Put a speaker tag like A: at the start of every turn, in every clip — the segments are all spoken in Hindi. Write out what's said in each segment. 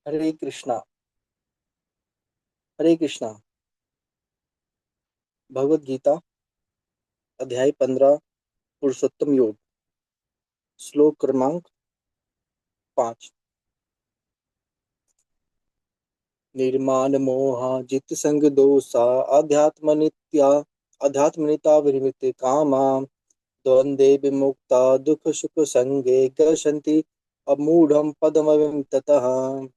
A: हरे कृष्णा। हरे कृष्णा। भगवत गीता अध्याय 15 पुरुषोत्तम योग। श्लोक क्रमांक 5। निर्माण मोहा जित संग दोषा अध्यात्म नित्या अध्यात्मनिता विनिवृत्ति कामा द्वंद्वे विमुक्ता दुख सुख संगे गच्छन्ति अमूढ़म पदमव्यम ततः।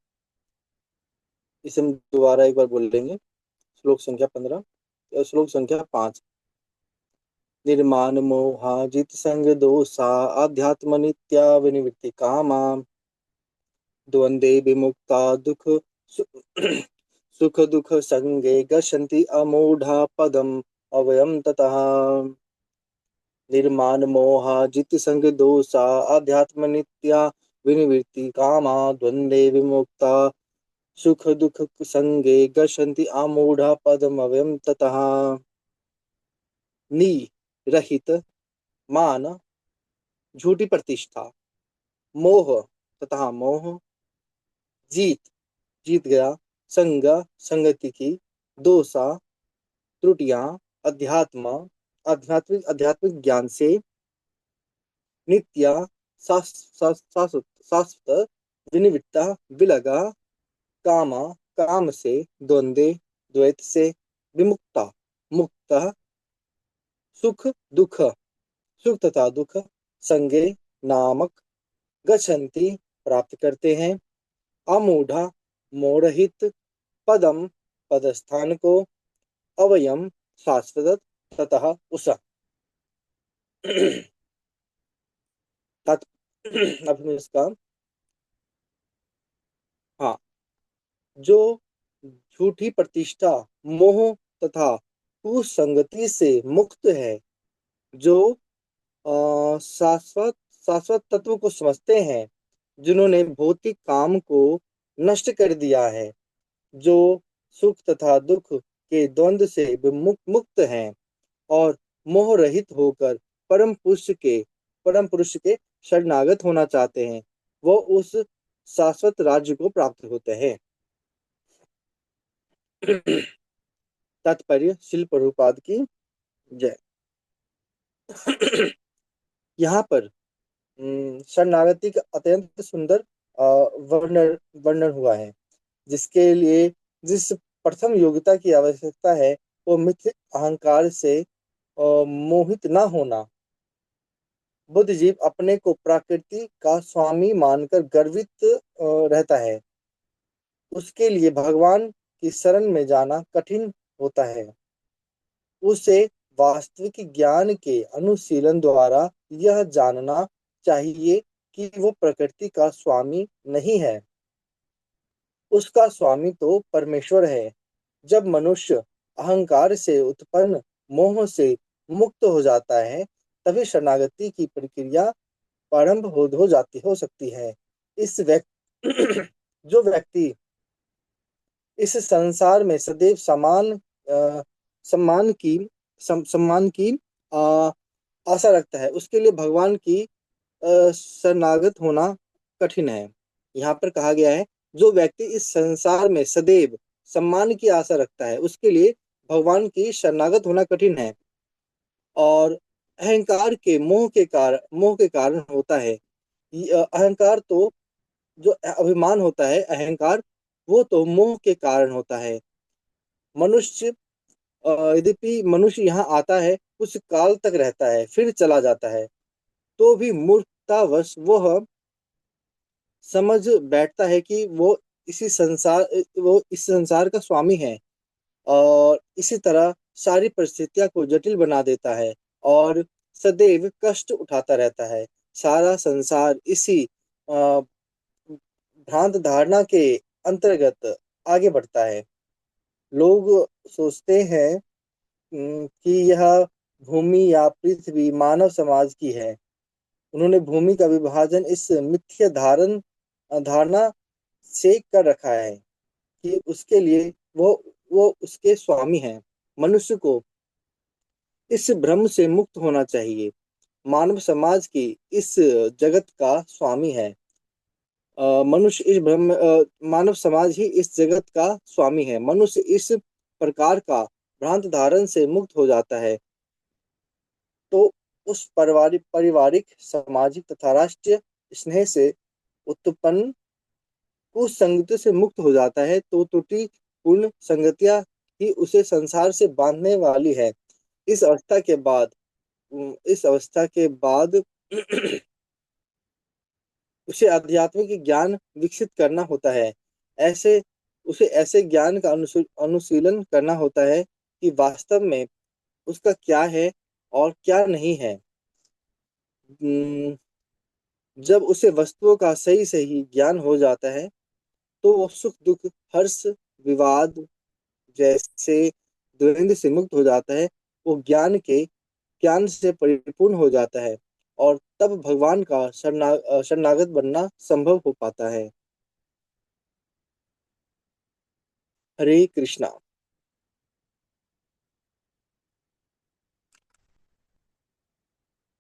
A: इसे हम दोबारा एक बार बोल लेंगे। श्लोक संख्या 15, श्लोक संख्या 5। निर्माण मोहा जित संग दोषा अध्यात्म नित्या विनिवृत्ति कामा द्वंद्वे विमुक्ता सुख दुख संगे गच्छन्ति अमूढ़ा पदम अव्ययम ततः। निर्माण मोहा जित संग दोषा अध्यात्म नित्या विनिवृत्ति कामा द्वंद्वे विमुक्ता सुख दुख संगे गच्छन्ति अमूढ़ा पदम अव्ययम ततः। नी रहित मान झूठी प्रतिष्ठा मोह तथा मोह जीत जीत गया संग संगति की दोषा त्रुटियां अध्यात्म आध्यात्मिक ज्ञान से नित्या शाश्वत विनिवृत्ता विलगा कामा काम से द्वंद्वे द्वैत से विमुक्ता मुक्त सुख दुख सुख तथा दुख संगे नामक गच्छन्ति प्राप्त करते हैं अमूढ़ा मोरहित पदम पदस्थान को अवयम शाश्वत ततः उस। अब हम इसका हाँ जो झूठी प्रतिष्ठा मोह तथा कुसंगति से मुक्त है जो शाश्वत शाश्वत तत्व को समझते हैं जिन्होंने भौतिक काम को नष्ट कर दिया है जो सुख तथा दुख के द्वंद्व से मुक्त हैं और मोह रहित होकर परम पुरुष के शरणागत होना चाहते हैं वो उस शाश्वत राज्य को प्राप्त होते हैं। तात्पर्य शिल प्रभुपाद की जय। यहाँ पर शरणागति का अत्यंत सुंदर वर्णन वर्णन हुआ है जिसके लिए जिस प्रथम योग्यता की आवश्यकता है वो मिथ्य अहंकार से मोहित न होना। बुद्धिजीव अपने को प्रकृति का स्वामी मानकर गर्वित रहता है उसके लिए भगवान की शरण में जाना कठिन होता है। उसे वास्तविक ज्ञान के अनुशीलन द्वारा यह जानना चाहिए कि वो प्रकृति का स्वामी नहीं है उसका स्वामी तो परमेश्वर है। जब मनुष्य अहंकार से उत्पन्न मोह से मुक्त हो जाता है तभी शरणागति की प्रक्रिया प्रारंभ हो सकती है। इस व्यक्ति जो व्यक्ति इस संसार में सदैव सम्मान की सम्मान की आ, आशा रखता है उसके लिए भगवान की शरणागत होना कठिन है। यहाँ पर कहा गया है जो व्यक्ति इस संसार में सदैव सम्मान की आशा रखता है उसके लिए भगवान की शरणागत होना कठिन है और अहंकार के मोह के कारण होता है। अहंकार तो जो अभिमान होता है अहंकार वो तो मोह के कारण होता है। मनुष्य यद्यपि मनुष्य यहाँ आता है कुछ काल तक रहता है फिर चला जाता है तो भी मूर्खतावश वह समझ बैठता है कि वो इस संसार का स्वामी है और इसी तरह सारी परिस्थितियों को जटिल बना देता है और सदैव कष्ट उठाता रहता है। सारा संसार इसी अ, भ्रांत धारणा के अंतर्गत आगे बढ़ता है। लोग सोचते हैं कि यह भूमि या पृथ्वी मानव समाज की है। उन्होंने भूमि का विभाजन इस मिथ्या धारणा से कर रखा है कि उसके लिए वो उसके स्वामी हैं। मनुष्य को इस भ्रम से मुक्त होना चाहिए। मानव समाज की इस जगत का स्वामी है मनुष्य इस मानव समाज ही इस जगत का स्वामी है। मनुष्य इस प्रकार का भ्रांत धारण से मुक्त हो जाता है तो उस पारिवारिक सामाजिक तथा राष्ट्रीय स्नेह से उत्पन्न कुसंगति से मुक्त हो जाता है तो त्रुटिपूर्ण संगतियां ही उसे संसार से बांधने वाली है। इस अवस्था के बाद इस अवस्था के बाद उसे आध्यात्मिक ज्ञान विकसित करना होता है। ऐसे उसे ऐसे ज्ञान का अनुशीलन करना होता है कि वास्तव में उसका क्या है और क्या नहीं है। जब उसे वस्तुओं का सही सही ज्ञान हो जाता है तो वो सुख दुख हर्ष विवाद जैसे द्वंद्व से मुक्त हो जाता है। वो ज्ञान से परिपूर्ण हो जाता है और तब भगवान का शरणागत बनना संभव हो पाता है। हरे कृष्णा।